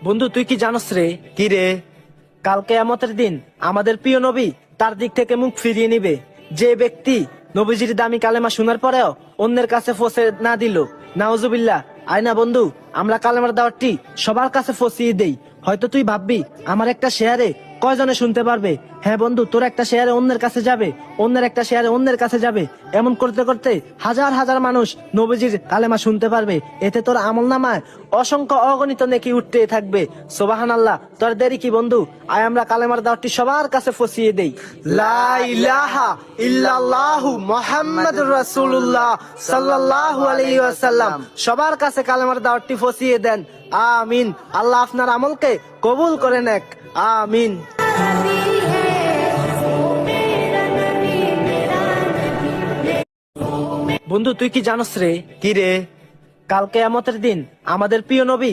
বন্ধু তুই কি জানোস রে? কি রে? কাল কিয়ামতের দিন আমাদের প্রিয় নবী তার দিক থেকে মুখ ফিরিয়ে নিবে। যে ব্যক্তি নবীজির দামি কালেমা শোনার পরেও অন্যের কাছে ফসে না দিল, নাউজুবিল্লাহ। আয় না বন্ধু, আমরা কালেমার দাওয়াতটি সবার কাছে ফসিয়ে দেই। হয়তো তুই ভাববি আমার একটা শেয়ারে কয়জনে শুনতে পারবে। হ্যাঁ বন্ধু, তোর একটা শেয়ারে অন্যের কাছে যাবে, অন্যের একটা শেয়ারে অন্যের কাছে যাবে। এমন করতে করতে হাজার হাজার মানুষ নবীজির কালেমা শুনতে পারবে। এতে তোর আমলনামায় অসংখ্য অগণিত নেকি উঠতে থাকবে। সুবহানাল্লাহ। তোর দেরি কি বন্ধু? আয় আমরা কালেমার দাওয়াতটি সবার কাছে ফসিয়ে দেই। লা ইলাহা ইল্লাল্লাহু মুহাম্মাদুর রাসূলুল্লাহ সাল্লাল্লাহু আলাইহি ওয়াসাল্লাম। সবার কাছে কালেমার দাওয়াতটি ফসিয়ে দেন। আমিন। আল্লাহ আপনার আমলকে কবুল করে নেক। আমিন। বন্ধু তুই কি জানোস রে? কি রে? কাল কিয়ামতের দিন আমাদের প্রিয় নবী